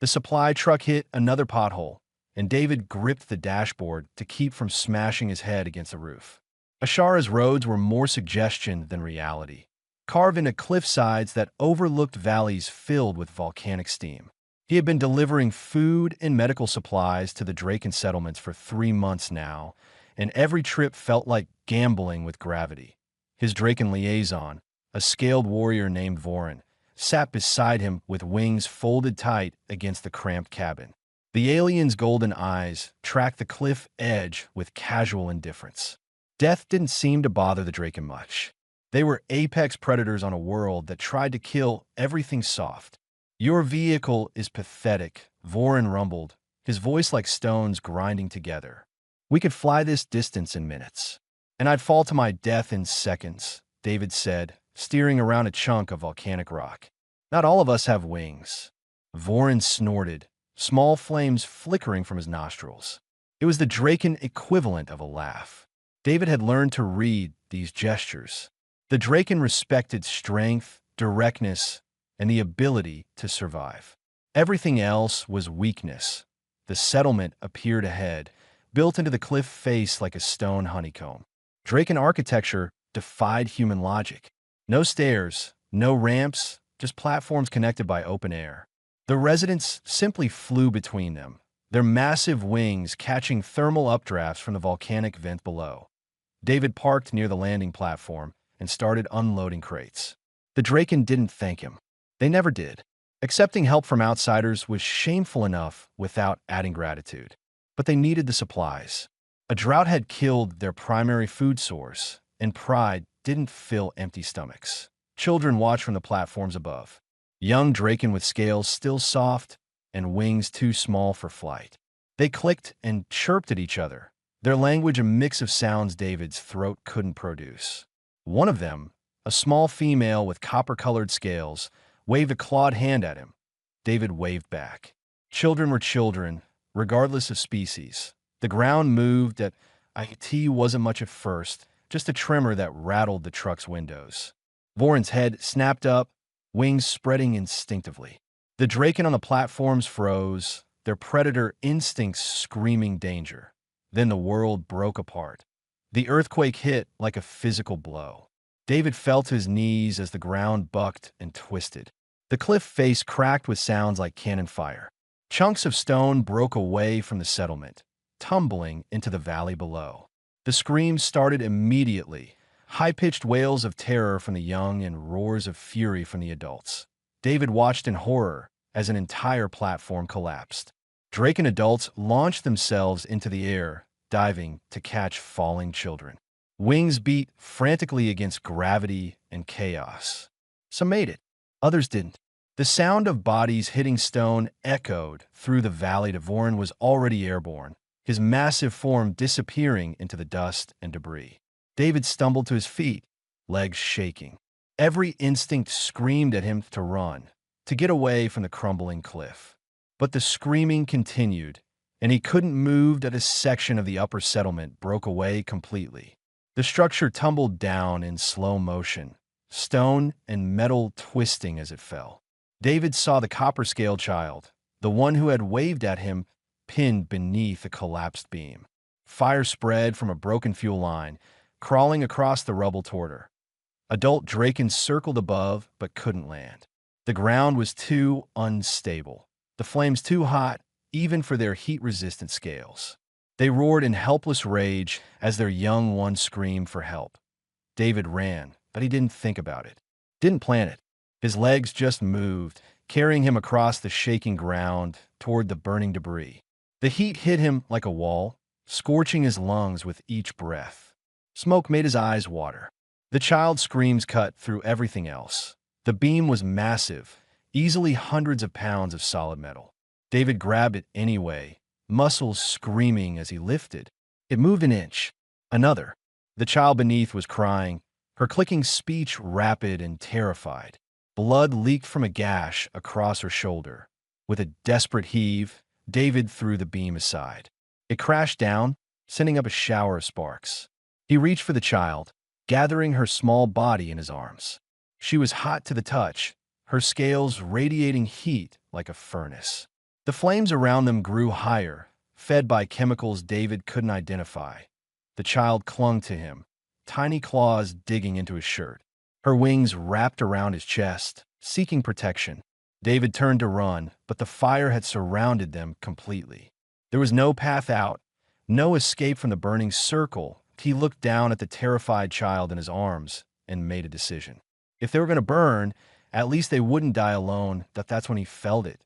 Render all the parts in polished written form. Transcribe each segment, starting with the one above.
The supply truck hit another pothole, and David gripped the dashboard to keep from smashing his head against the roof. Ashara's roads were more suggestion than reality, carved into cliff sides that overlooked valleys filled with volcanic steam. He had been delivering food and medical supplies to the Draken settlements for 3 months now, and every trip felt like gambling with gravity. His Draken liaison, a scaled warrior named Vorin, sat beside him with wings folded tight against the cramped cabin. The alien's golden eyes tracked the cliff edge with casual indifference. Death didn't seem to bother the Draken much. They were apex predators on a world that tried to kill everything soft. "Your vehicle is pathetic," Vorin rumbled, his voice like stones grinding together. "We could fly this distance in minutes, and I'd fall to my death in seconds," David said, steering around a chunk of volcanic rock. "Not all of us have wings." Vorin snorted, small flames flickering from his nostrils. It was the Draken equivalent of a laugh. David had learned to read these gestures. The Draken respected strength, directness, and the ability to survive. Everything else was weakness. The settlement appeared ahead, built into the cliff face like a stone honeycomb. Draken architecture defied human logic. No stairs, no ramps, just platforms connected by open air. The residents simply flew between them, their massive wings catching thermal updrafts from the volcanic vent below. David parked near the landing platform and started unloading crates. The Draken didn't thank him. They never did. Accepting help from outsiders was shameful enough without adding gratitude. But they needed the supplies. A drought had killed their primary food source, and pride didn't fill empty stomachs. Children watched from the platforms above. Young Draken with scales still soft and wings too small for flight. They clicked and chirped at each other, their language a mix of sounds David's throat couldn't produce. One of them, a small female with copper-colored scales, waved a clawed hand at him. David waved back. Children were children, regardless of species. The ground moved at IT wasn't much at first, just a tremor that rattled the truck's windows. Vorin's head snapped up, wings spreading instinctively. The Draken on the platforms froze, their predator instincts screaming danger. Then the world broke apart. The earthquake hit like a physical blow. David fell to his knees as the ground bucked and twisted. The cliff face cracked with sounds like cannon fire. Chunks of stone broke away from the settlement, tumbling into the valley below. The screams started immediately, high-pitched wails of terror from the young and roars of fury from the adults. David watched in horror as an entire platform collapsed. Draken adults launched themselves into the air, diving to catch falling children. Wings beat frantically against gravity and chaos. Some made it, others didn't. The sound of bodies hitting stone echoed through the valley. Vorin was already airborne, his massive form disappearing into the dust and debris. David stumbled to his feet, legs shaking. Every instinct screamed at him to run, to get away from the crumbling cliff. But the screaming continued, and he couldn't move as a section of the upper settlement broke away completely. The structure tumbled down in slow motion, stone and metal twisting as it fell. David saw the copper-scaled child, the one who had waved at him, pinned beneath a collapsed beam. Fire spread from a broken fuel line, crawling across the rubble toward her. Adult Draken circled above but couldn't land. The ground was too unstable, the flames too hot even for their heat-resistant scales. They roared in helpless rage as their young one screamed for help. David ran, but he didn't think about it, didn't plan it. His legs just moved, carrying him across the shaking ground toward the burning debris. The heat hit him like a wall, scorching his lungs with each breath. Smoke made his eyes water. The child's screams cut through everything else. The beam was massive, easily hundreds of pounds of solid metal. David grabbed it anyway, muscles screaming as he lifted. It moved an inch, another. The child beneath was crying, her clicking speech rapid and terrified. Blood leaked from a gash across her shoulder. With a desperate heave, David threw the beam aside. It crashed down, sending up a shower of sparks. He reached for the child, gathering her small body in his arms. She was hot to the touch, her scales radiating heat like a furnace. The flames around them grew higher, fed by chemicals David couldn't identify. The child clung to him, tiny claws digging into his shirt. Her wings wrapped around his chest, seeking protection. David turned to run, but the fire had surrounded them completely. There was no path out, no escape from the burning circle. He looked down at the terrified child in his arms and made a decision. If they were going to burn, at least they wouldn't die alone. That's when he felt it.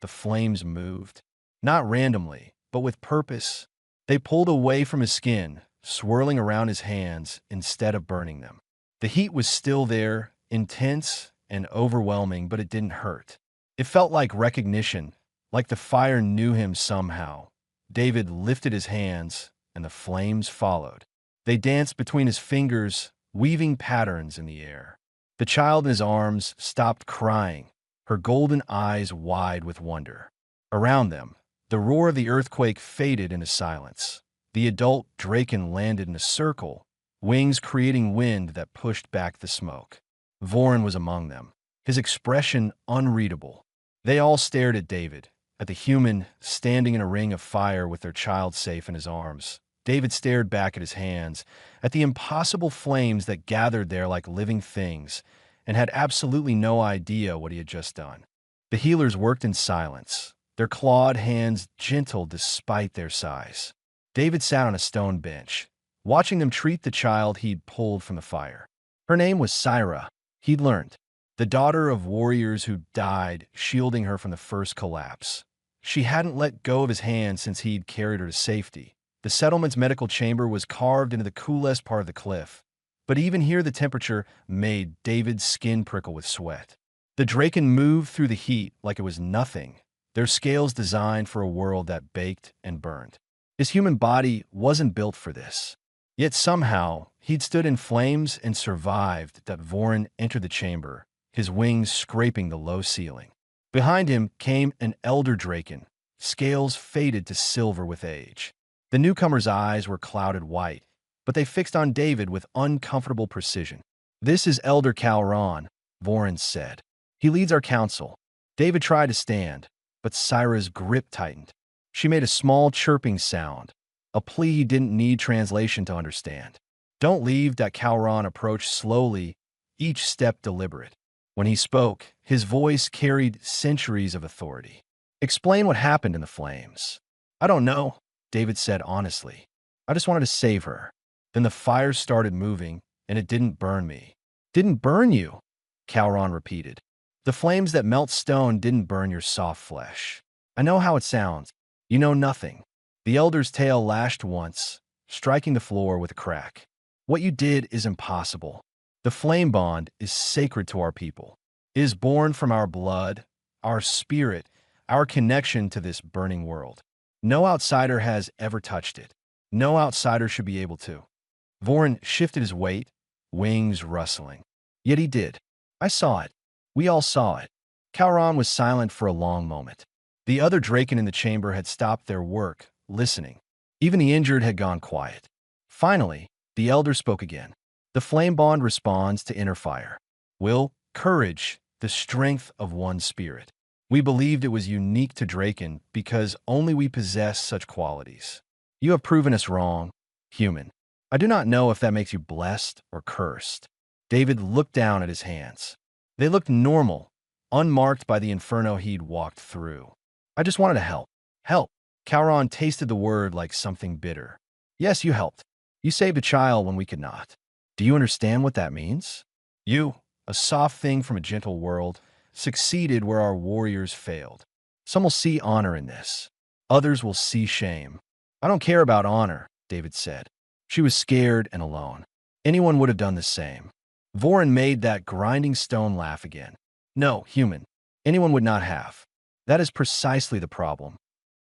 The flames moved. Not randomly, but with purpose. They pulled away from his skin, swirling around his hands instead of burning them. The heat was still there, intense and overwhelming, but it didn't hurt. It felt like recognition, like the fire knew him somehow. David lifted his hands, and the flames followed. They danced between his fingers, weaving patterns in the air. The child in his arms stopped crying, her golden eyes wide with wonder. Around them, the roar of the earthquake faded into silence. The adult Draken landed in a circle, wings creating wind that pushed back the smoke. Vorin was among them, his expression unreadable. They all stared at David, at the human standing in a ring of fire with their child safe in his arms. David stared back at his hands, at the impossible flames that gathered there like living things, and had absolutely no idea what he had just done. The healers worked in silence, their clawed hands gentle despite their size. David sat on a stone bench, watching them treat the child he'd pulled from the fire. Her name was Syra, he'd learned, the daughter of warriors who died shielding her from the first collapse. She hadn't let go of his hand since he'd carried her to safety. The settlement's medical chamber was carved into the coolest part of the cliff, but even here the temperature made David's skin prickle with sweat. The Draken moved through the heat like it was nothing, their scales designed for a world that baked and burned. His human body wasn't built for this. Yet somehow, he'd stood in flames and survived. That Vorin entered the chamber, his wings scraping the low ceiling. Behind him came an elder Draken, scales faded to silver with age. The newcomer's eyes were clouded white, but they fixed on David with uncomfortable precision. "This is Elder Calron," Vorin said. "He leads our council." David tried to stand, but Syra's grip tightened. She made a small chirping sound, a plea he didn't need translation to understand. "Don't leave." Calron approached slowly, each step deliberate. When he spoke, his voice carried centuries of authority. "Explain what happened in the flames." "I don't know," David said honestly. "I just wanted to save her." Then the fire started moving, and it didn't burn me. "Didn't burn you?" Calron repeated. "The flames that melt stone didn't burn your soft flesh. I know how it sounds. You know nothing." The elder's tail lashed once, striking the floor with a crack. "What you did is impossible. The flame bond is sacred to our people. It is born from our blood, our spirit, our connection to this burning world. No outsider has ever touched it. No outsider should be able to." Vorin shifted his weight, wings rustling. "Yet he did. I saw it. We all saw it." Calron was silent for a long moment. The other Draken in the chamber had stopped their work, listening. Even the injured had gone quiet. Finally, the elder spoke again. "The flame bond responds to inner fire. Will, courage, the strength of one spirit. We believed it was unique to Draken because only we possess such qualities. You have proven us wrong, human. I do not know if that makes you blessed or cursed." David looked down at his hands. They looked normal, unmarked by the inferno he'd walked through. "I just wanted to help." "Help." Calron tasted the word like something bitter. "Yes, you helped. You saved a child when we could not. Do you understand what that means? You, a soft thing from a gentle world, succeeded where our warriors failed. Some will see honor in this. Others will see shame." "I don't care about honor," David said. She was scared and alone. Anyone would have done the same. Vorin made that grinding stone laugh again. "No, human. Anyone would not have. That is precisely the problem."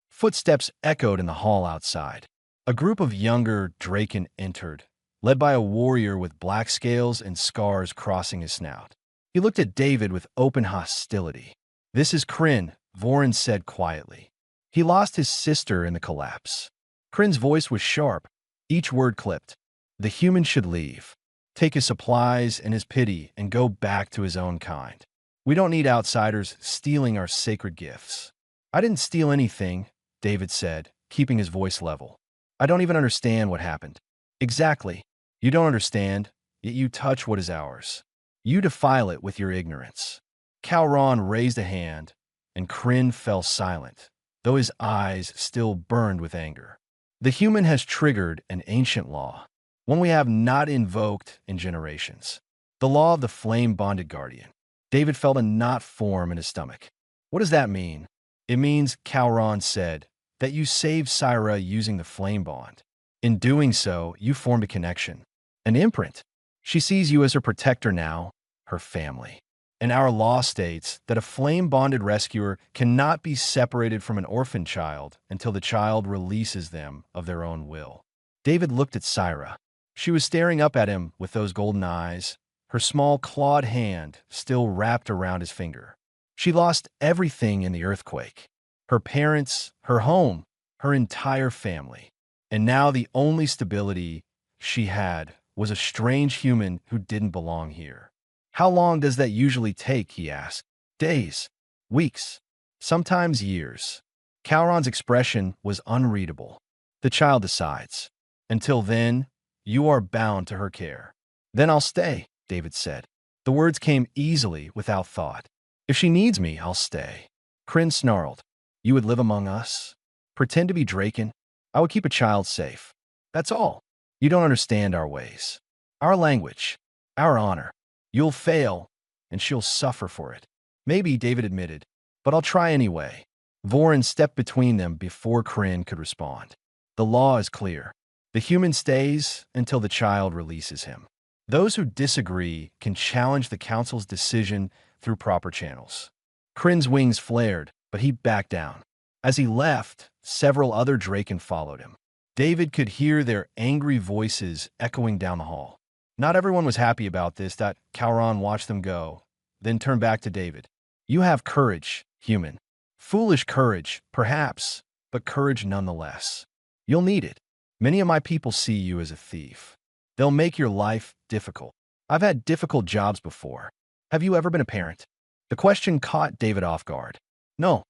Footsteps echoed in the hall outside. A group of younger Draken entered, led by a warrior with black scales and scars crossing his snout. He looked at David with open hostility. "This is Kryn," Vorin said quietly. "He lost his sister in the collapse." Kryn's voice was sharp, each word clipped. "The human should leave, take his supplies and his pity, and go back to his own kind. We don't need outsiders stealing our sacred gifts." I didn't steal anything, David said, keeping his voice level. I don't even understand what happened. Exactly. You don't understand, yet you touch what is ours. You defile it with your ignorance. Calron raised a hand, and Kryn fell silent, though his eyes still burned with anger. The human has triggered an ancient law, one we have not invoked in generations. The law of the flame-bonded guardian. David felt a knot form in his stomach. What does that mean? It means, Calron said, that you saved Syra using the flame bond. In doing so, you formed a connection, an imprint. She sees you as her protector now, her family. And our law states that a flame-bonded rescuer cannot be separated from an orphan child until the child releases them of their own will. David looked at Syra. She was staring up at him with those golden eyes, her small clawed hand still wrapped around his finger. She lost everything in the earthquake. Her parents, her home, her entire family. And now the only stability she had was a strange human who didn't belong here. How long does that usually take, he asked. Days, weeks, sometimes years. Calron's expression was unreadable. The child decides. Until then, you are bound to her care. Then I'll stay, David said. The words came easily, without thought. If she needs me, I'll stay. Kryn snarled. You would live among us? Pretend to be Draken? I would keep a child safe. That's all. You don't understand our ways. Our language. Our honor. You'll fail, and she'll suffer for it. Maybe, David admitted, but I'll try anyway. Vorin stepped between them before Kryn could respond. The law is clear. The human stays until the child releases him. Those who disagree can challenge the council's decision through proper channels. Kryn's wings flared, but he backed down. As he left, several other Draken followed him. David could hear their angry voices echoing down the hall. Not everyone was happy about this. Calron watched them go, then turned back to David. You have courage, human. Foolish courage, perhaps, but courage nonetheless. You'll need it. Many of my people see you as a thief. They'll make your life difficult. I've had difficult jobs before. Have you ever been a parent? The question caught David off guard. No.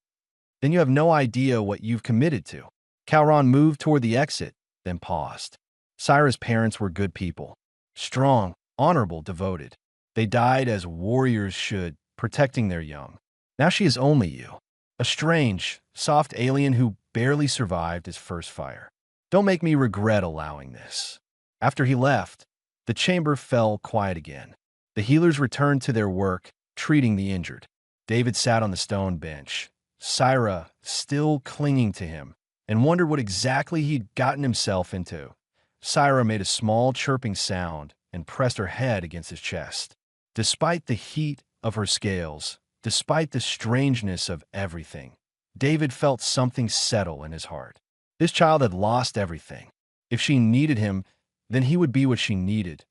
Then you have no idea what you've committed to. Calron moved toward the exit, then paused. Syra's parents were good people. Strong, honorable, devoted. They died as warriors should, protecting their young. Now she is only you. A strange, soft alien who barely survived his first fire. Don't make me regret allowing this. After he left, the chamber fell quiet again. The healers returned to their work, treating the injured. David sat on the stone bench, Syra still clinging to him, and wondered what exactly he'd gotten himself into. Syra made a small chirping sound and pressed her head against his chest. Despite the heat of her scales, despite the strangeness of everything, David felt something settle in his heart. This child had lost everything. If she needed him, then he would be what she needed,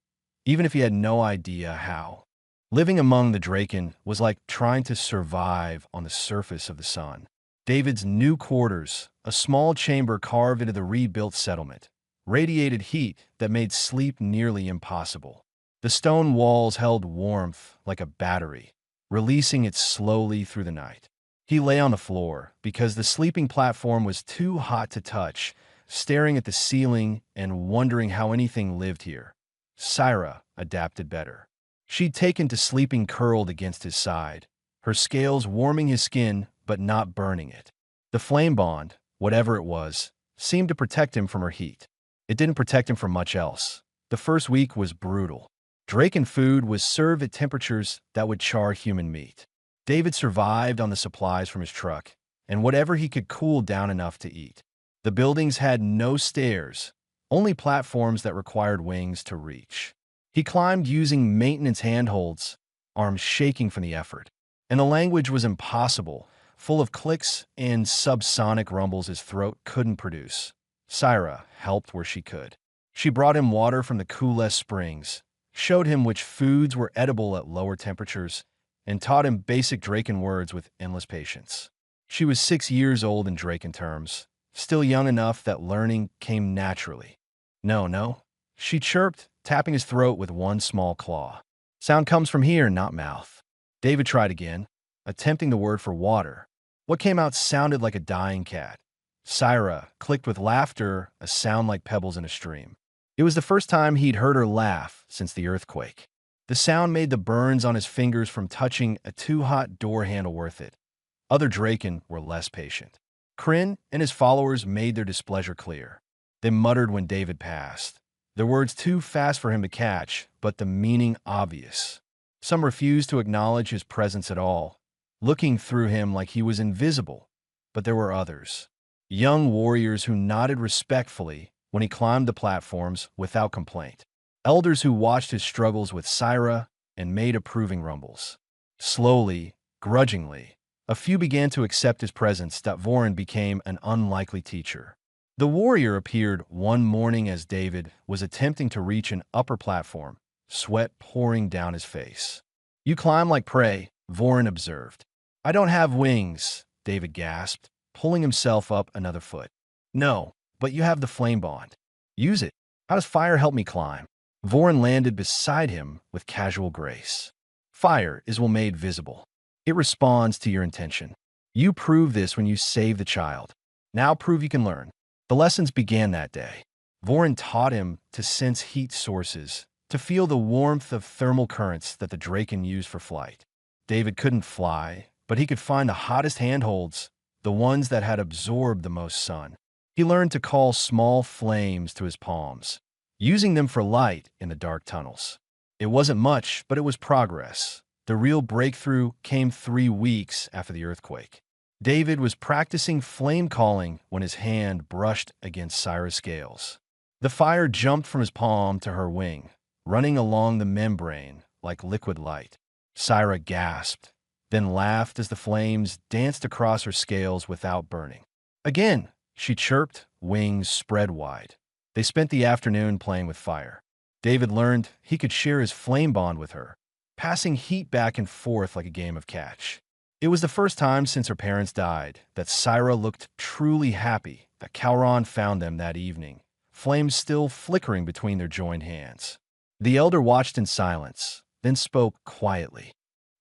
even if he had no idea how. Living among the Draken was like trying to survive on the surface of the sun. David's new quarters, a small chamber carved into the rebuilt settlement, radiated heat that made sleep nearly impossible. The stone walls held warmth like a battery, releasing it slowly through the night. He lay on the floor because the sleeping platform was too hot to touch, staring at the ceiling and wondering how anything lived here. Syra adapted better. She'd taken to sleeping curled against his side, her scales warming his skin but not burning it. The flame bond, whatever it was, seemed to protect him from her heat. It didn't protect him from much else. The first week was brutal. Draken food was served at temperatures that would char human meat. David survived on the supplies from his truck and whatever he could cool down enough to eat. The buildings had no stairs, only platforms that required wings to reach. He climbed using maintenance handholds, arms shaking from the effort. And the language was impossible, full of clicks and subsonic rumbles his throat couldn't produce. Syra helped where she could. She brought him water from the Kules springs, showed him which foods were edible at lower temperatures, and taught him basic Draken words with endless patience. She was 6 years old in Draken terms, still young enough that learning came naturally. No, she chirped, tapping his throat with one small claw. Sound comes from here, not mouth. David tried again, attempting the word for water. What came out sounded like a dying cat. Syra clicked with laughter, a sound like pebbles in a stream. It was the first time he'd heard her laugh since the earthquake. The sound made the burns on his fingers from touching a too-hot door handle worth it. Other Draken were less patient. Kryn and his followers made their displeasure clear. They muttered when David passed, their words too fast for him to catch, but the meaning obvious. Some refused to acknowledge his presence at all, looking through him like he was invisible, but there were others. Young warriors who nodded respectfully when he climbed the platforms without complaint. Elders who watched his struggles with Syra and made approving rumbles. Slowly, grudgingly, a few began to accept his presence that Vorin became an unlikely teacher. The warrior appeared one morning as David was attempting to reach an upper platform, sweat pouring down his face. "You climb like prey," Vorin observed. "I don't have wings," David gasped, pulling himself up another foot. "No, but you have the flame bond. Use it. How does fire help me climb?" Vorin landed beside him with casual grace. "Fire is what made visible. It responds to your intention. You prove this when you save the child. Now prove you can learn." The lessons began that day. Vorin taught him to sense heat sources, to feel the warmth of thermal currents that the Draken used for flight. David couldn't fly, but he could find the hottest handholds, the ones that had absorbed the most sun. He learned to call small flames to his palms, using them for light in the dark tunnels. It wasn't much, but it was progress. The real breakthrough came 3 weeks after the earthquake. David was practicing flame calling when his hand brushed against Syra's scales. The fire jumped from his palm to her wing, running along the membrane like liquid light. Syra gasped, then laughed as the flames danced across her scales without burning. Again, she chirped, wings spread wide. They spent the afternoon playing with fire. David learned he could share his flame bond with her, passing heat back and forth like a game of catch. It was the first time since her parents died that Syra looked truly happy that Calron found them that evening, flames still flickering between their joined hands. The elder watched in silence, then spoke quietly.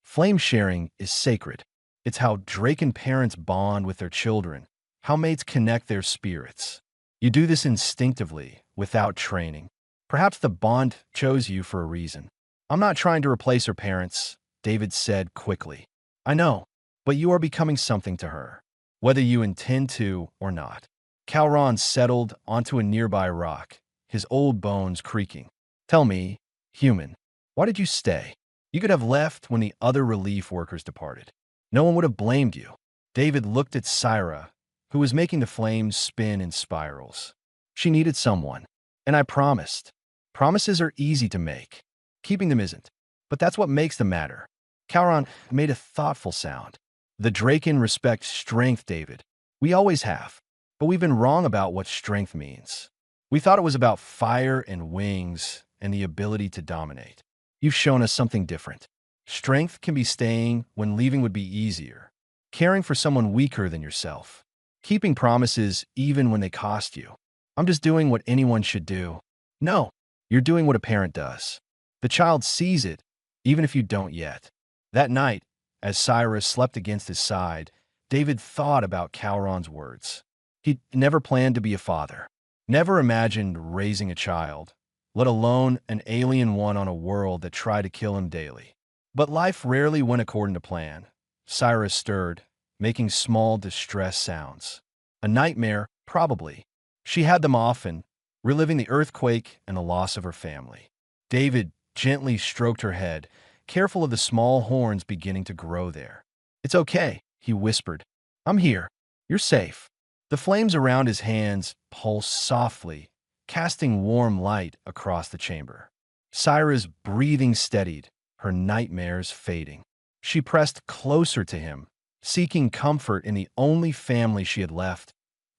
"Flame sharing is sacred. It's how Draken parents bond with their children, how mates connect their spirits. You do this instinctively, without training. Perhaps the bond chose you for a reason." "I'm not trying to replace her parents," David said quickly. "I know, but you are becoming something to her, whether you intend to or not." Calron settled onto a nearby rock, his old bones creaking. "Tell me, human, why did you stay? You could have left when the other relief workers departed. No one would have blamed you." David looked at Syra, who was making the flames spin in spirals. "She needed someone, and I promised. Promises are easy to make. Keeping them isn't. But that's what makes them matter." Calron made a thoughtful sound. "The Draken respect strength, David. We always have. But we've been wrong about what strength means. We thought it was about fire and wings and the ability to dominate. You've shown us something different. Strength can be staying when leaving would be easier. Caring for someone weaker than yourself. Keeping promises even when they cost you. I'm just doing what anyone should do." "No, you're doing what a parent does. The child sees it, even if you don't yet." That night, as Cyrus slept against his side, David thought about Calron's words. He'd never planned to be a father, never imagined raising a child, let alone an alien one on a world that tried to kill him daily. But life rarely went according to plan. Cyrus stirred, making small distress sounds. A nightmare, probably. She had them often, reliving the earthquake and the loss of her family. David gently stroked her head, careful of the small horns beginning to grow there. "It's okay," he whispered. "I'm here. You're safe." The flames around his hands pulsed softly, casting warm light across the chamber. Syra's breathing steadied, her nightmares fading. She pressed closer to him, seeking comfort in the only family she had left.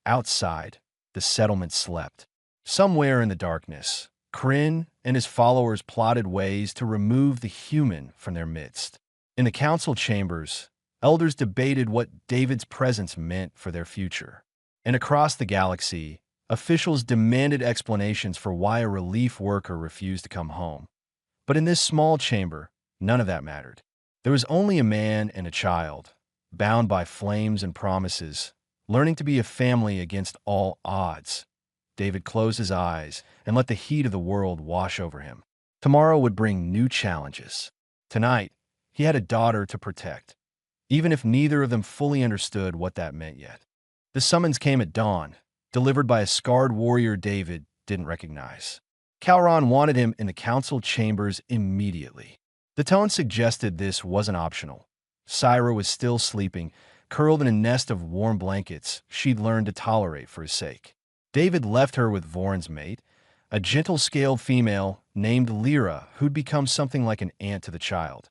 Outside, the settlement slept. Somewhere in the darkness, Kryn and his followers plotted ways to remove the human from their midst. In the council chambers, elders debated what David's presence meant for their future. And across the galaxy, officials demanded explanations for why a relief worker refused to come home. But in this small chamber, none of that mattered. There was only a man and a child, bound by flames and promises, learning to be a family against all odds. David closed his eyes and let the heat of the world wash over him. Tomorrow would bring new challenges. Tonight, he had a daughter to protect, even if neither of them fully understood what that meant yet. The summons came at dawn, delivered by a scarred warrior David didn't recognize. Calron wanted him in the council chambers immediately. The tone suggested this wasn't optional. Syra was still sleeping, curled in a nest of warm blankets she'd learned to tolerate for his sake. David left her with Voron's mate, a gentle-scaled female named Lyra who'd become something like an aunt to the child.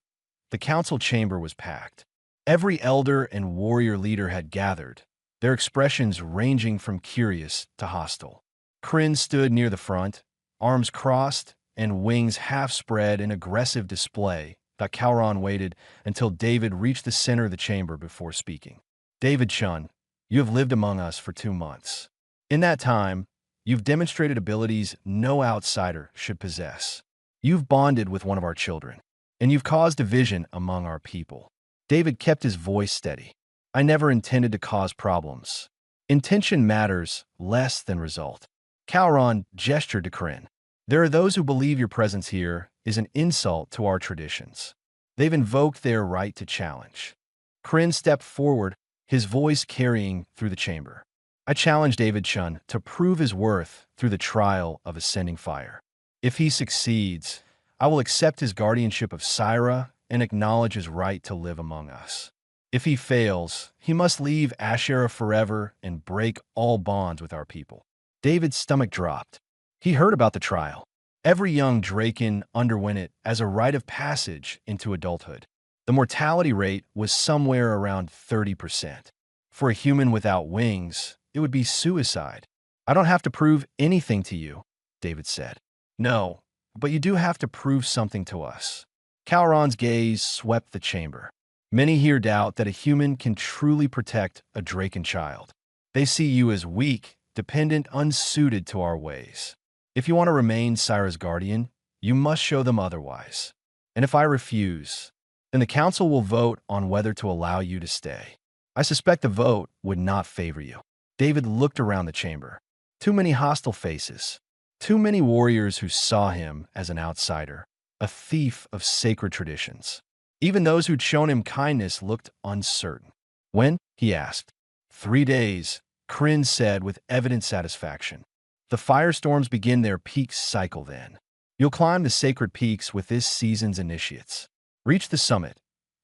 The council chamber was packed. Every elder and warrior leader had gathered, their expressions ranging from curious to hostile. Kryn stood near the front, arms crossed and wings half spread in aggressive display. Calron waited until David reached the center of the chamber before speaking. David Chun, you have lived among us for 2 months. In that time, you've demonstrated abilities no outsider should possess. You've bonded with one of our children, and you've caused division among our people. David kept his voice steady. I never intended to cause problems. Intention matters less than result. Calron gestured to Kryn. There are those who believe your presence here is an insult to our traditions. They've invoked their right to challenge. Kryn stepped forward, his voice carrying through the chamber. I challenge David Chun to prove his worth through the trial of ascending fire. If he succeeds, I will accept his guardianship of Syra and acknowledge his right to live among us. If he fails, he must leave Ashera forever and break all bonds with our people. David's stomach dropped. He heard about the trial. Every young Draken underwent it as a rite of passage into adulthood. The mortality rate was somewhere around 30%. For a human without wings, it would be suicide. I don't have to prove anything to you, David said. No, but you do have to prove something to us. Calron's gaze swept the chamber. Many here doubt that a human can truly protect a Draken child. They see you as weak, dependent, unsuited to our ways. If you want to remain Syra's guardian, you must show them otherwise. And if I refuse, then the council will vote on whether to allow you to stay. I suspect the vote would not favor you. David looked around the chamber. Too many hostile faces. Too many warriors who saw him as an outsider, a thief of sacred traditions. Even those who'd shown him kindness looked uncertain. When? He asked. 3 days, Kryn said with evident satisfaction. The firestorms begin their peak cycle then. You'll climb the sacred peaks with this season's initiates. Reach the summit,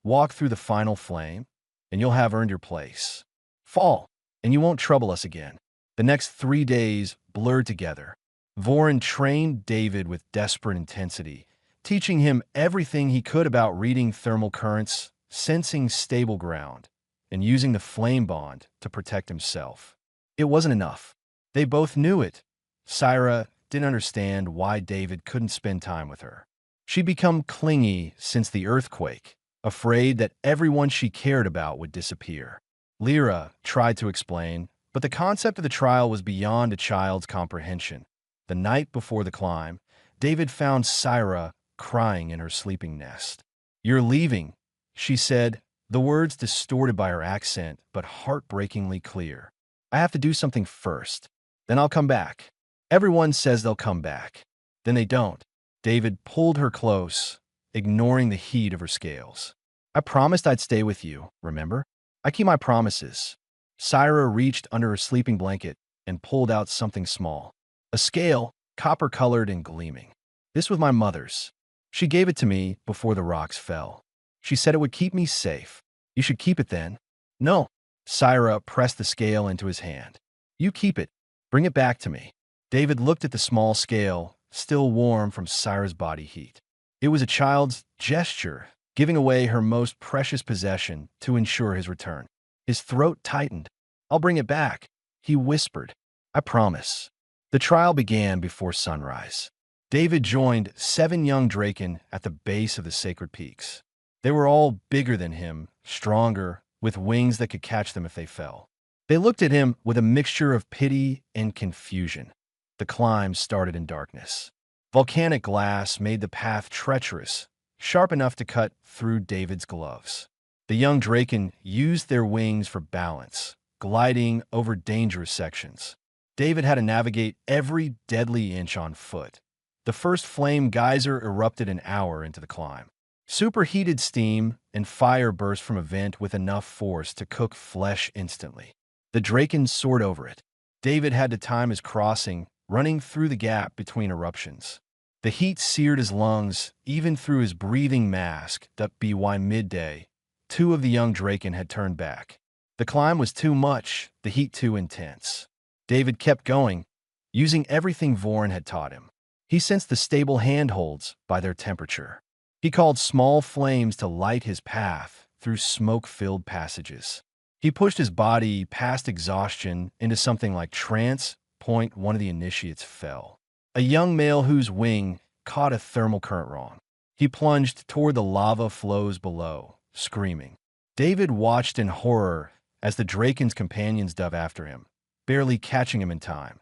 walk through the final flame, and you'll have earned your place. Fall, and you won't trouble us again. The next 3 days blurred together. Voron trained David with desperate intensity, teaching him everything he could about reading thermal currents, sensing stable ground, and using the flame bond to protect himself. It wasn't enough. They both knew it. Syra didn't understand why David couldn't spend time with her. She'd become clingy since the earthquake, afraid that everyone she cared about would disappear. Lyra tried to explain, but the concept of the trial was beyond a child's comprehension. The night before the climb, David found Syra crying in her sleeping nest. You're leaving, she said, the words distorted by her accent, but heartbreakingly clear. I have to do something first. Then I'll come back. Everyone says they'll come back. Then they don't. David pulled her close, ignoring the heat of her scales. I promised I'd stay with you, remember? I keep my promises. Syra reached under her sleeping blanket and pulled out something small. A scale, copper-colored and gleaming. This was my mother's. She gave it to me before the rocks fell. She said it would keep me safe. You should keep it then. No. Syra pressed the scale into his hand. You keep it. Bring it back to me. David looked at the small scale, still warm from Syra's body heat. It was a child's gesture, giving away her most precious possession to ensure his return. His throat tightened. I'll bring it back, he whispered. I promise. The trial began before sunrise. David joined 7 young Draken at the base of the sacred peaks. They were all bigger than him, stronger, with wings that could catch them if they fell. They looked at him with a mixture of pity and confusion. The climb started in darkness. Volcanic glass made the path treacherous, sharp enough to cut through David's gloves. The young Draken used their wings for balance, gliding over dangerous sections. David had to navigate every deadly inch on foot. The first flame geyser erupted an hour into the climb. Superheated steam and fire burst from a vent with enough force to cook flesh instantly. The Draken soared over it. David had to time his crossing, running through the gap between eruptions. The heat seared his lungs, even through his breathing mask. By midday, two of the young Draken had turned back. The climb was too much, the heat too intense. David kept going, using everything Vorin had taught him. He sensed the stable handholds by their temperature. He called small flames to light his path through smoke-filled passages. He pushed his body past exhaustion into something like trance. Point one of the initiates fell. A young male whose wing caught a thermal current wrong. He plunged toward the lava flows below, screaming. David watched in horror as the Draken's companions dove after him, barely catching him in time.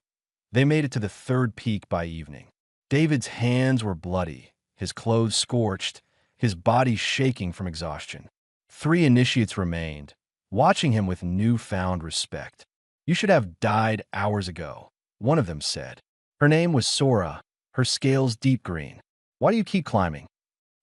They made it to the third peak by evening. David's hands were bloody, his clothes scorched, his body shaking from exhaustion. 3 initiates remained, watching him with newfound respect. "You should have died hours ago," one of them said. Her name was Sora, her scales deep green. "Why do you keep climbing?"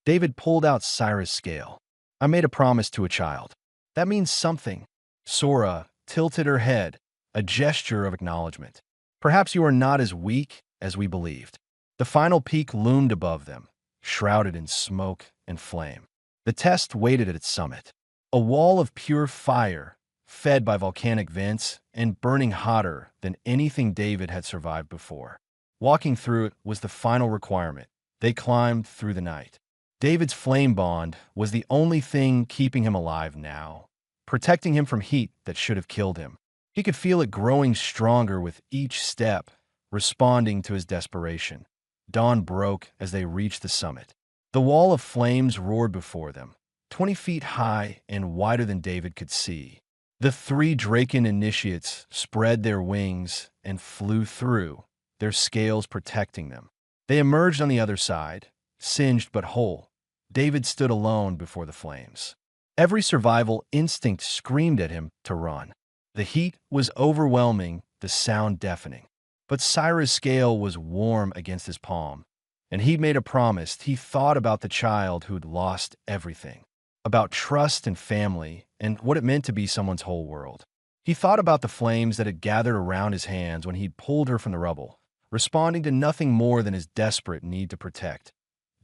David pulled out Syra's scale. "I made a promise to a child. That means something." Sora tilted her head, a gesture of acknowledgement. "Perhaps you are not as weak as we believed." The final peak loomed above them, shrouded in smoke and flame. The test waited at its summit. A wall of pure fire, fed by volcanic vents and burning hotter than anything David had survived before. Walking through it was the final requirement. They climbed through the night. David's flame bond was the only thing keeping him alive now, protecting him from heat that should have killed him. He could feel it growing stronger with each step, responding to his desperation. Dawn broke as they reached the summit. The wall of flames roared before them, 20 feet high and wider than David could see. The 3 Draken initiates spread their wings and flew through, their scales protecting them. They emerged on the other side, singed but whole. David stood alone before the flames. Every survival instinct screamed at him to run. The heat was overwhelming, the sound deafening. But Syra's scale was warm against his palm, and he'd made a promise. He thought about the child who'd lost everything, about trust and family, and what it meant to be someone's whole world. He thought about the flames that had gathered around his hands when he'd pulled her from the rubble, responding to nothing more than his desperate need to protect.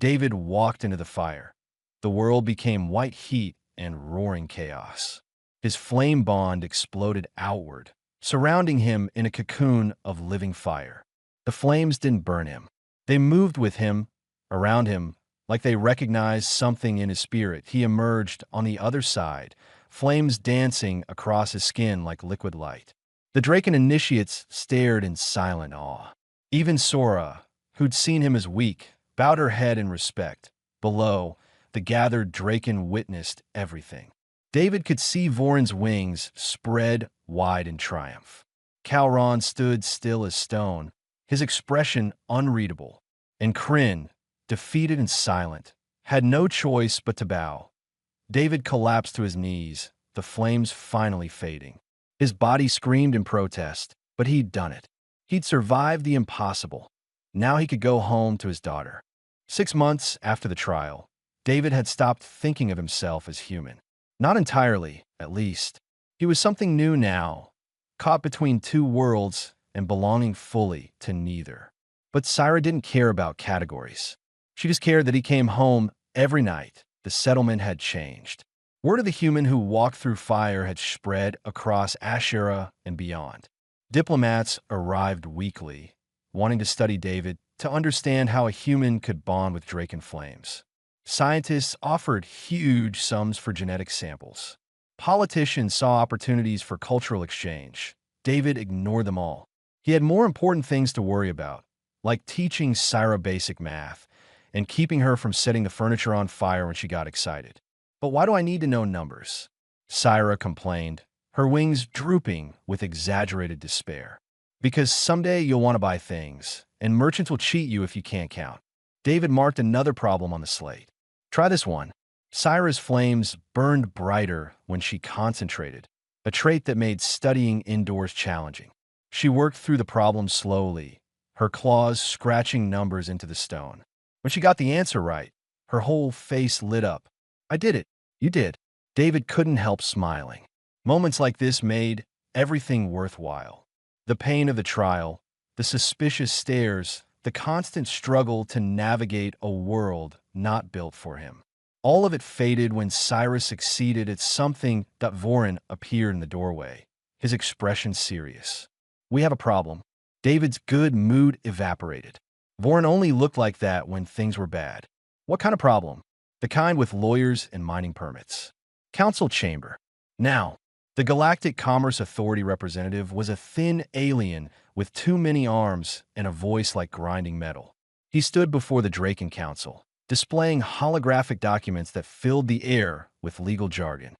David walked into the fire. The world became white heat and roaring chaos. His flame bond exploded outward, surrounding him in a cocoon of living fire. The flames didn't burn him. They moved with him, around him, like they recognized something in his spirit. He emerged on the other side, flames dancing across his skin like liquid light. The Draken initiates stared in silent awe. Even Sora, who'd seen him as weak, bowed her head in respect. Below, the gathered Draken witnessed everything. David could see Vorin's wings spread wide in triumph. Calron stood still as stone, his expression unreadable. And Kryn, defeated and silent, had no choice but to bow. David collapsed to his knees, the flames finally fading. His body screamed in protest, but he'd done it. He'd survived the impossible. Now he could go home to his daughter. 6 months after the trial, David had stopped thinking of himself as human. Not entirely, at least. He was something new now, caught between 2 worlds and belonging fully to neither. But Syra didn't care about categories. She just cared that he came home every night. The settlement had changed. Word of the human who walked through fire had spread across Ashera and beyond. Diplomats arrived weekly, wanting to study David, to understand how a human could bond with Draken flames. Scientists offered huge sums for genetic samples. Politicians saw opportunities for cultural exchange. David ignored them all. He had more important things to worry about, like teaching Syra basic math and keeping her from setting the furniture on fire when she got excited. "But why do I need to know numbers?" Syra complained, her wings drooping with exaggerated despair. "Because someday you'll want to buy things, and merchants will cheat you if you can't count." David marked another problem on the slate. "Try this one." Syra's flames burned brighter when she concentrated, a trait that made studying indoors challenging. She worked through the problem slowly, her claws scratching numbers into the stone. When she got the answer right, her whole face lit up. I did it. You did. David couldn't help smiling. Moments like this made everything worthwhile. The pain of the trial, the suspicious stares, the constant struggle to navigate a world not built for him. All of it faded when Cyrus succeeded at something that Vorin appeared in the doorway, his expression serious. We have a problem. David's good mood evaporated. Vorin only looked like that when things were bad. What kind of problem? The kind with lawyers and mining permits. Council chamber. Now, the Galactic Commerce Authority representative was a thin alien with too many arms and a voice like grinding metal. He stood before the Draken Council, displaying holographic documents that filled the air with legal jargon.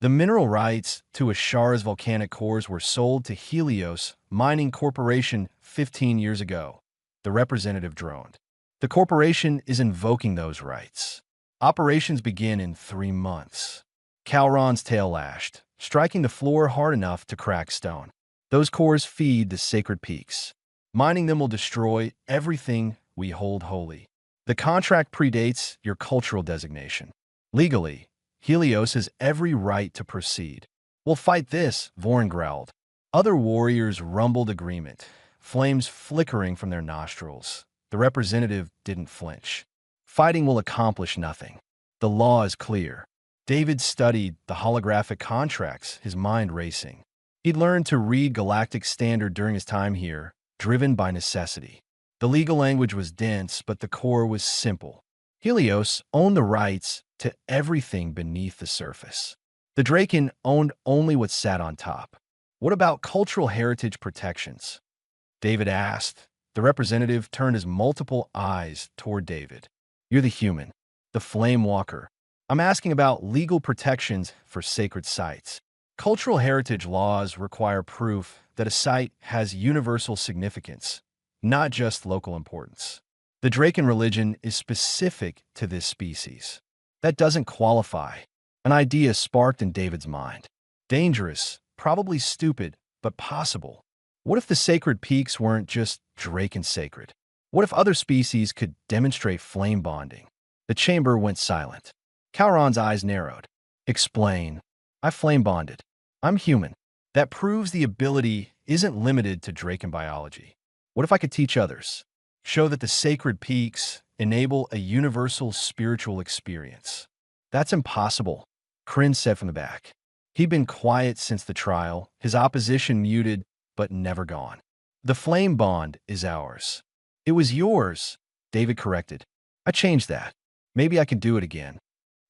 The mineral rights to Ashara's volcanic cores were sold to Helios Mining Corporation 15 years ago. The representative droned. The corporation is invoking those rights. Operations begin in 3 months. Calron's tail lashed, striking the floor hard enough to crack stone. Those cores feed the sacred peaks. Mining them will destroy everything we hold holy. The contract predates your cultural designation. Legally, Helios has every right to proceed. We'll fight this, Vorin growled. Other warriors rumbled agreement, flames flickering from their nostrils. The representative didn't flinch. Fighting will accomplish nothing. The law is clear. David studied the holographic contracts, his mind racing. He'd learned to read galactic standard during his time here, driven by necessity. The legal language was dense, but the core was simple. Helios owned the rights to everything beneath the surface. The Draken owned only what sat on top. What about cultural heritage protections? David asked. The representative turned his multiple eyes toward David. You're the human, the flame walker. I'm asking about legal protections for sacred sites. Cultural heritage laws require proof that a site has universal significance, not just local importance. The Draken religion is specific to this species. That doesn't qualify. An idea sparked in David's mind. Dangerous, probably stupid, but possible. What if the sacred peaks weren't just Draken sacred? What if other species could demonstrate flame bonding? The chamber went silent. Calron's eyes narrowed. Explain. I flame bonded. I'm human. That proves the ability isn't limited to Draken biology. What if I could teach others? Show that the sacred peaks enable a universal spiritual experience. That's impossible, Kryn said from the back. He'd been quiet since the trial, his opposition muted, but never gone. The flame bond is ours. It was yours, David corrected. I changed that. Maybe I can do it again.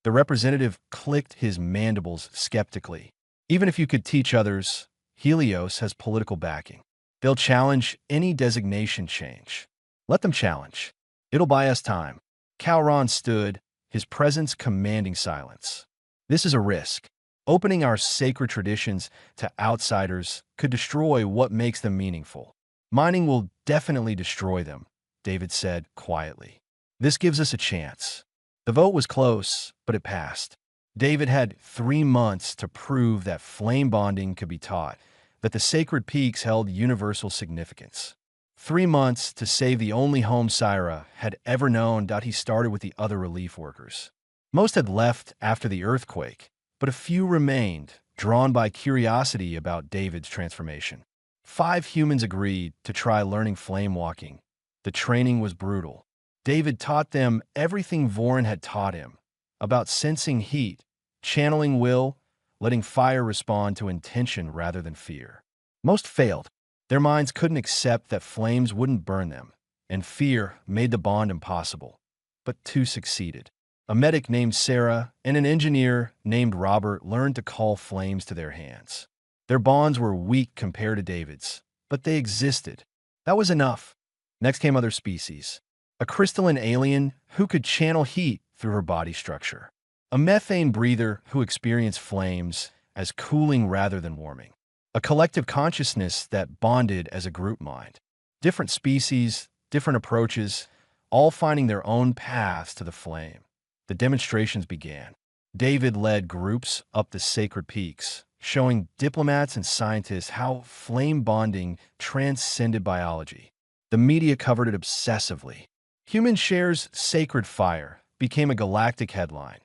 The representative clicked his mandibles skeptically. Even if you could teach others, Helios has political backing. They'll challenge any designation change. Let them challenge. It'll buy us time. Calron stood, his presence commanding silence. This is a risk. Opening our sacred traditions to outsiders could destroy what makes them meaningful. Mining will definitely destroy them, David said quietly. This gives us a chance. The vote was close, but it passed. David had 3 months to prove that flame bonding could be taught, that the sacred peaks held universal significance. 3 months to save the only home Syra had ever known. He started with the other relief workers. Most had left after the earthquake, but a few remained, drawn by curiosity about David's transformation. 5 humans agreed to try learning flame walking. The training was brutal. David taught them everything Vorin had taught him, about sensing heat, channeling will, letting fire respond to intention rather than fear. Most failed. Their minds couldn't accept that flames wouldn't burn them, and fear made the bond impossible. But 2 succeeded. A medic named Sarah and an engineer named Robert learned to call flames to their hands. Their bonds were weak compared to David's, but they existed. That was enough. Next came other species. A crystalline alien who could channel heat through her body structure. A methane breather who experienced flames as cooling rather than warming. A collective consciousness that bonded as a group mind. Different species, different approaches, all finding their own paths to the flame. The demonstrations began. David led groups up the sacred peaks, showing diplomats and scientists how flame bonding transcended biology. The media covered it obsessively. Human shares sacred fire became a galactic headline.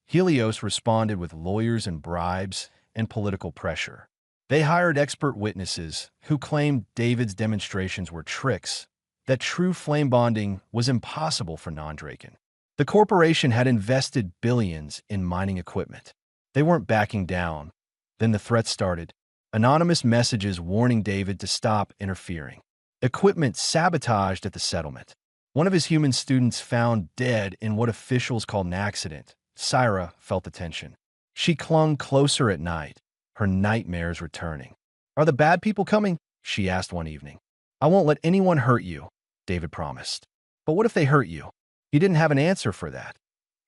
Helios responded with lawyers and bribes and political pressure. They hired expert witnesses who claimed David's demonstrations were tricks, that true flame bonding was impossible for non-Draken. The corporation had invested billions in mining equipment. They weren't backing down. Then the threat started. Anonymous messages warning David to stop interfering. Equipment sabotaged at the settlement. One of his human students found dead in what officials called an accident. Syra felt the tension. She clung closer at night, her nightmares returning. "Are the bad people coming?" she asked one evening. "I won't let anyone hurt you," David promised. "But what if they hurt you?" He didn't have an answer for that.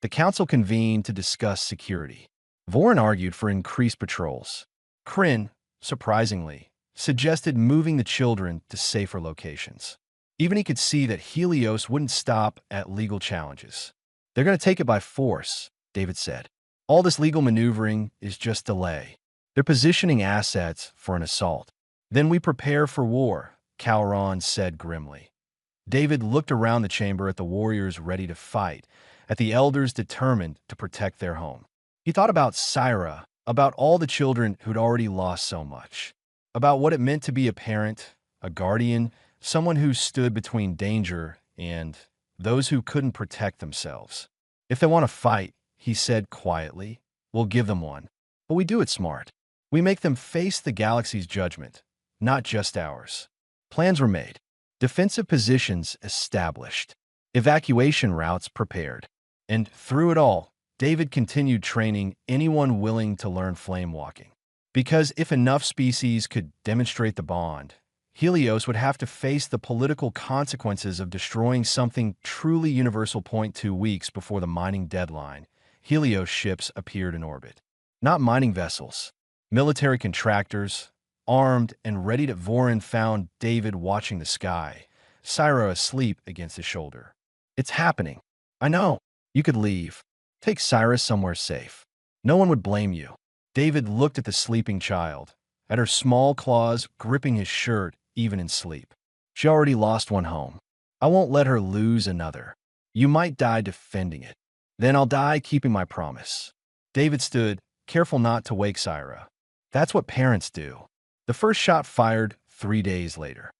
The council convened to discuss security. Vorin argued for increased patrols. Kryn, surprisingly, suggested moving the children to safer locations. Even he could see that Helios wouldn't stop at legal challenges. "They're going to take it by force," David said. "All this legal maneuvering is just delay. They're positioning assets for an assault. Then we prepare for war," Calron said grimly. David looked around the chamber at the warriors ready to fight, at the elders determined to protect their home. He thought about Syra, about all the children who'd already lost so much, about what it meant to be a parent, a guardian, someone who stood between danger and those who couldn't protect themselves. "If they want to fight," he said quietly, "we'll give them one. But we do it smart. We make them face the galaxy's judgment, not just ours." Plans were made. Defensive positions established. Evacuation routes prepared. And through it all, David continued training anyone willing to learn flame walking. Because if enough species could demonstrate the bond, Helios would have to face the political consequences of destroying something truly universal. 2 weeks before the mining deadline, Helios ships appeared in orbit. Not mining vessels, military contractors, armed and ready. Vorin found David watching the sky, Syra asleep against his shoulder. "It's happening. I know. You could leave. Take Syra somewhere safe. No one would blame you." David looked at the sleeping child, at her small claws gripping his shirt even in sleep. "She already lost one home. I won't let her lose another. You might die defending it. Then I'll die keeping my promise." David stood, careful not to wake Syra. That's what parents do. The first shot fired 3 days later.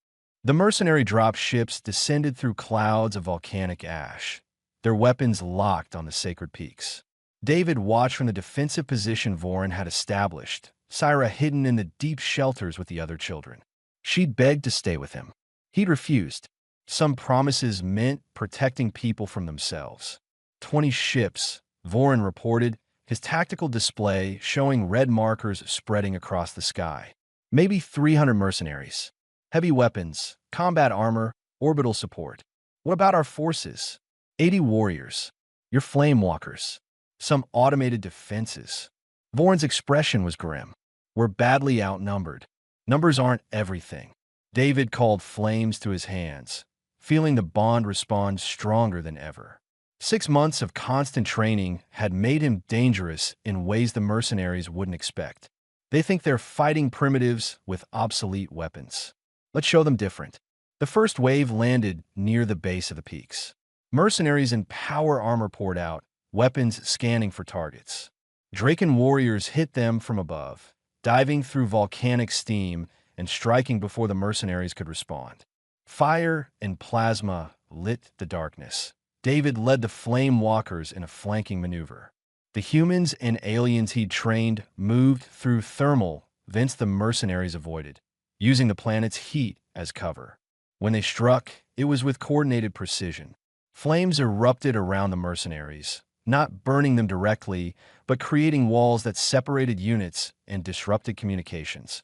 The mercenary drop ships descended through clouds of volcanic ash, their weapons locked on the sacred peaks. David watched from the defensive position Vorin had established, Syra hidden in the deep shelters with the other children. She'd begged to stay with him. He'd refused. Some promises meant protecting people from themselves. 20 ships, Vorin reported, his tactical display showing red markers spreading across the sky. Maybe 300 mercenaries. Heavy weapons, combat armor, orbital support. What about our forces? 80 warriors. Your flame walkers. Some automated defenses. Vorin's expression was grim. "We're badly outnumbered. Numbers aren't everything." David called flames to his hands, feeling the bond respond stronger than ever. 6 months of constant training had made him dangerous in ways the mercenaries wouldn't expect. They think they're fighting primitives with obsolete weapons. Let's show them different. The first wave landed near the base of the peaks. Mercenaries in power armor poured out, weapons scanning for targets. Draken warriors hit them from above, diving through volcanic steam and striking before the mercenaries could respond. Fire and plasma lit the darkness. David led the flame walkers in a flanking maneuver. The humans and aliens he'd trained moved through thermal vents the mercenaries avoided, using the planet's heat as cover. When they struck, it was with coordinated precision. Flames erupted around the mercenaries, not burning them directly, but creating walls that separated units and disrupted communications.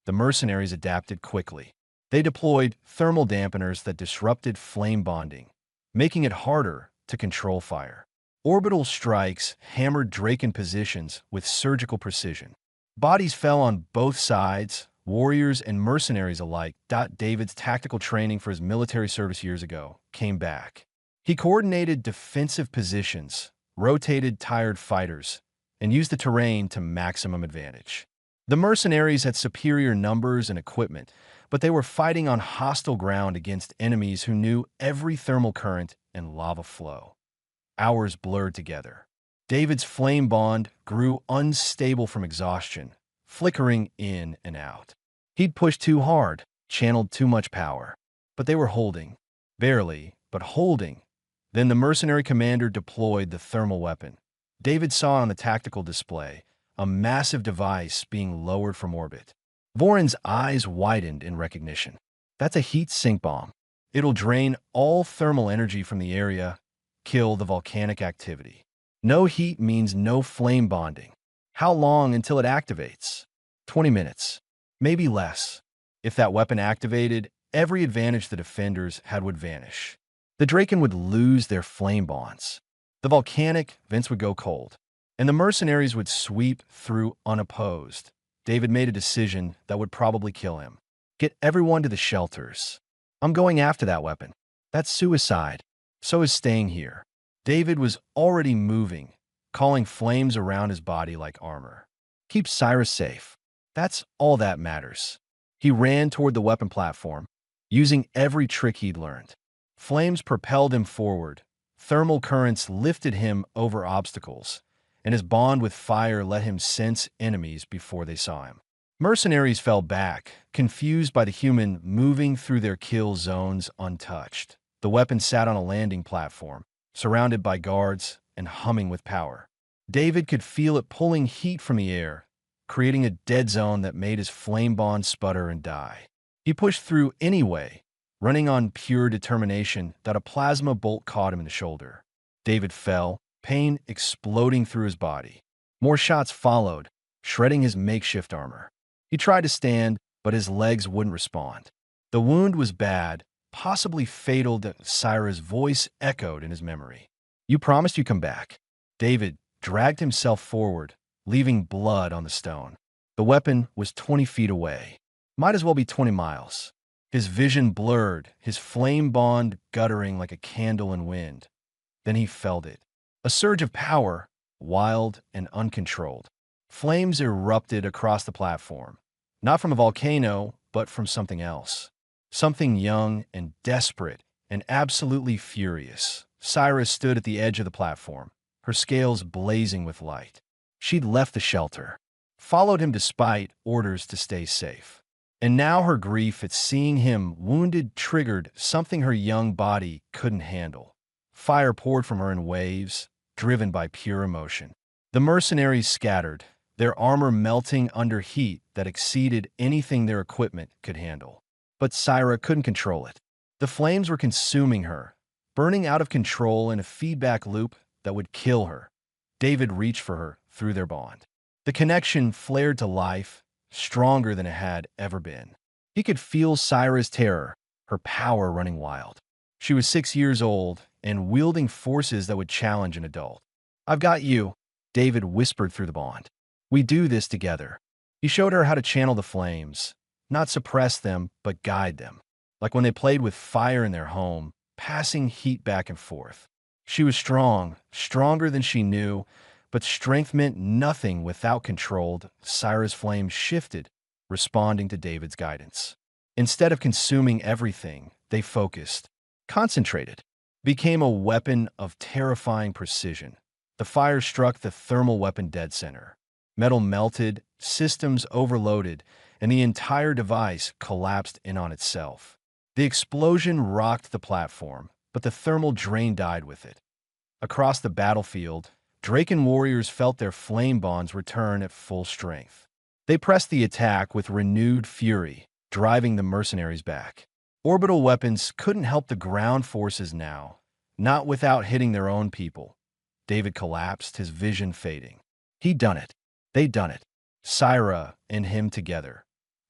The mercenaries adapted quickly. They deployed thermal dampeners that disrupted flame bonding, making it harder to control fire. Orbital strikes hammered Draken positions with surgical precision. Bodies fell on both sides, warriors and mercenaries alike. David's tactical training for his military service years ago came back. He coordinated defensive positions, rotated tired fighters, and use the terrain to maximum advantage. The mercenaries had superior numbers and equipment, but they were fighting on hostile ground against enemies who knew every thermal current and lava flow. Hours blurred together. David's flame bond grew unstable from exhaustion, flickering in and out. He'd pushed too hard, channeled too much power. But they were holding. Barely, but holding. Then the mercenary commander deployed the thermal weapon. David saw on the tactical display a massive device being lowered from orbit. Voron's eyes widened in recognition. That's a heat sink bomb. It'll drain all thermal energy from the area, kill the volcanic activity. No heat means no flame bonding. How long until it activates? 20 minutes. Maybe less. If that weapon activated, every advantage the defenders had would vanish. The Draken would lose their flame bonds. The volcanic vents would go cold, and the mercenaries would sweep through unopposed. David made a decision that would probably kill him. Get everyone to the shelters. I'm going after that weapon. That's suicide. So is staying here. David was already moving, calling flames around his body like armor. Keep Cyrus safe. That's all that matters. He ran toward the weapon platform, using every trick he'd learned. Flames propelled him forward. Thermal currents lifted him over obstacles, and his bond with fire let him sense enemies before they saw him. Mercenaries fell back, confused by the human moving through their kill zones untouched. The weapon sat on a landing platform, surrounded by guards and humming with power. David could feel it pulling heat from the air, creating a dead zone that made his flame bond sputter and die. He pushed through anyway, running on pure determination that a plasma bolt caught him in the shoulder. David fell, pain exploding through his body. More shots followed, shredding his makeshift armor. He tried to stand, but his legs wouldn't respond. The wound was bad, possibly fatal. Cyrus' voice echoed in his memory. You promised you'd come back. David dragged himself forward, leaving blood on the stone. The weapon was 20 feet away. Might as well be 20 miles. His vision blurred, his flame bond guttering like a candle in wind. Then he felt it. A surge of power, wild and uncontrolled. Flames erupted across the platform. Not from a volcano, but from something else. Something young and desperate and absolutely furious. Cyrus stood at the edge of the platform, her scales blazing with light. She'd left the shelter, followed him despite orders to stay safe. And now her grief at seeing him wounded triggered something her young body couldn't handle. Fire poured from her in waves, driven by pure emotion. The mercenaries scattered, their armor melting under heat that exceeded anything their equipment could handle. But Cyrus couldn't control it. The flames were consuming her, burning out of control in a feedback loop that would kill her. David reached for her through their bond. The connection flared to life, stronger than it had ever been. He could feel Cyrus' terror, her power running wild. She was 6 years old and wielding forces that would challenge an adult. I've got you, David whispered through the bond. We do this together. He showed her how to channel the flames, not suppress them, but guide them. Like when they played with fire in their home, passing heat back and forth. She was strong, stronger than she knew, but strength meant nothing without controlled. Cyrus' flames shifted, responding to David's guidance. Instead of consuming everything, they focused, concentrated, became a weapon of terrifying precision. The fire struck the thermal weapon dead center. Metal melted, systems overloaded, and the entire device collapsed in on itself. The explosion rocked the platform, but the thermal drain died with it. Across the battlefield, Draken warriors felt their flame bonds return at full strength. They pressed the attack with renewed fury, driving the mercenaries back. Orbital weapons couldn't help the ground forces now, not without hitting their own people. David collapsed, his vision fading. He'd done it. They'd done it. Cyrus and him together.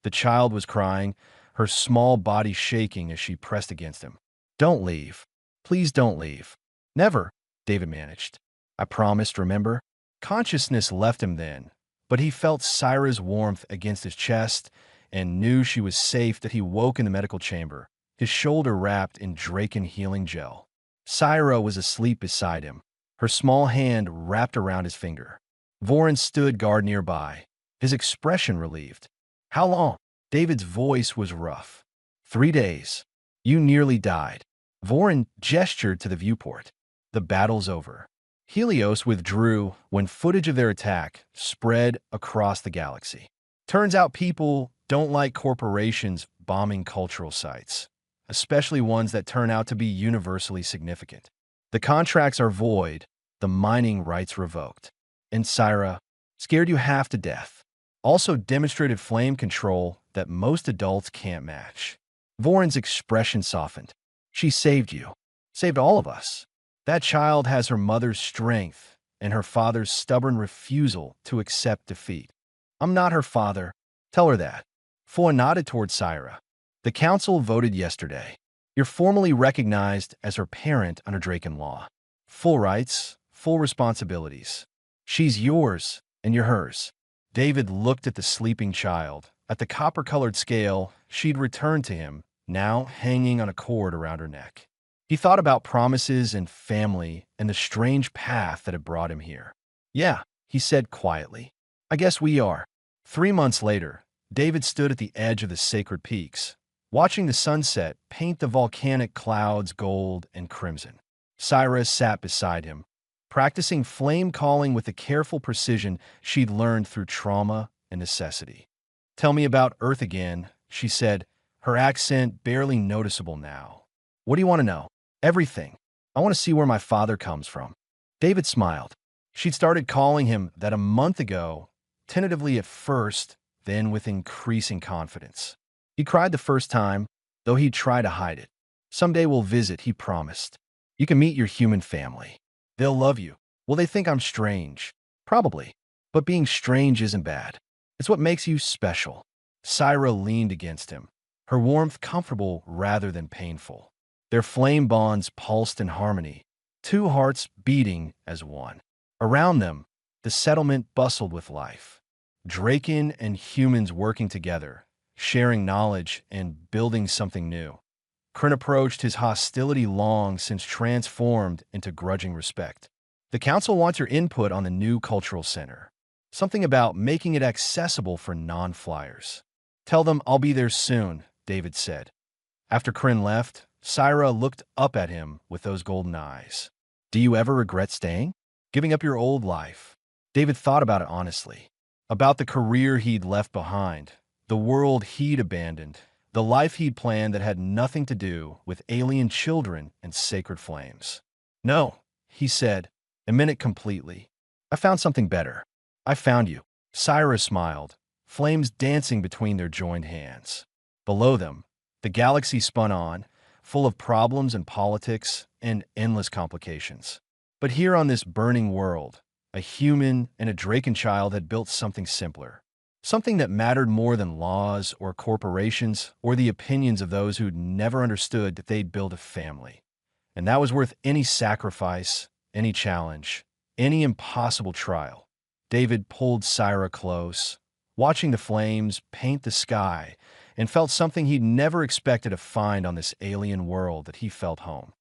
The child was crying, her small body shaking as she pressed against him. Don't leave. Please don't leave. Never, David managed. I promised, remember? Consciousness left him then, but he felt Cyrus' warmth against his chest and knew she was safe. That he woke in the medical chamber, his shoulder wrapped in Draken healing gel. Cyrus was asleep beside him, her small hand wrapped around his finger. Vorin stood guard nearby, his expression relieved. How long? David's voice was rough. 3 days. You nearly died. Vorin gestured to the viewport. The battle's over. Helios withdrew when footage of their attack spread across the galaxy. Turns out people don't like corporations bombing cultural sites, especially ones that turn out to be universally significant. The contracts are void, the mining rights revoked. And Syra scared you half to death. Also demonstrated flame control that most adults can't match. Vorin's expression softened. She saved you. Saved all of us. That child has her mother's strength and her father's stubborn refusal to accept defeat. I'm not her father. Tell her that. Foy nodded toward Syra. The council voted yesterday. You're formally recognized as her parent under Draken law. Full rights, full responsibilities. She's yours, and you're hers. David looked at the sleeping child, at the copper-colored scale she'd returned to him, now hanging on a cord around her neck. He thought about promises and family and the strange path that had brought him here. Yeah, he said quietly. I guess we are. 3 months later, David stood at the edge of the sacred peaks, watching the sunset paint the volcanic clouds gold and crimson. Syra sat beside him, practicing flame calling with the careful precision she'd learned through trauma and necessity. Tell me about Earth again, she said, her accent barely noticeable now. What do you want to know? Everything. I want to see where my father comes from. David smiled. She'd started calling him that a month ago, tentatively at first, then with increasing confidence. He cried the first time, though he'd try to hide it. Someday we'll visit, he promised. You can meet your human family. They'll love you. Will they think I'm strange? Probably. But being strange isn't bad. It's what makes you special. Syra leaned against him, her warmth comfortable rather than painful. Their flame bonds pulsed in harmony, two hearts beating as one. Around them, the settlement bustled with life. Draken and humans working together, sharing knowledge and building something new. Kryn approached his hostility long since transformed into grudging respect. The council wants your input on the new cultural center. Something about making it accessible for non-flyers. Tell them I'll be there soon, David said. After Kryn left, Syra looked up at him with those golden eyes. Do you ever regret staying? Giving up your old life? David thought about it honestly. About the career he'd left behind, the world he'd abandoned, the life he'd planned that had nothing to do with alien children and sacred flames. No, he said, and meant it completely. I found something better. I found you. Syra smiled, flames dancing between their joined hands. Below them, the galaxy spun on, full of problems and politics and endless complications. But here on this burning world, a human and a Draken child had built something simpler. Something that mattered more than laws or corporations or the opinions of those who'd never understood that they'd build a family. And that was worth any sacrifice, any challenge, any impossible trial. David pulled Syra close, watching the flames paint the sky, and felt something he'd never expected to find on this alien world that he felt home.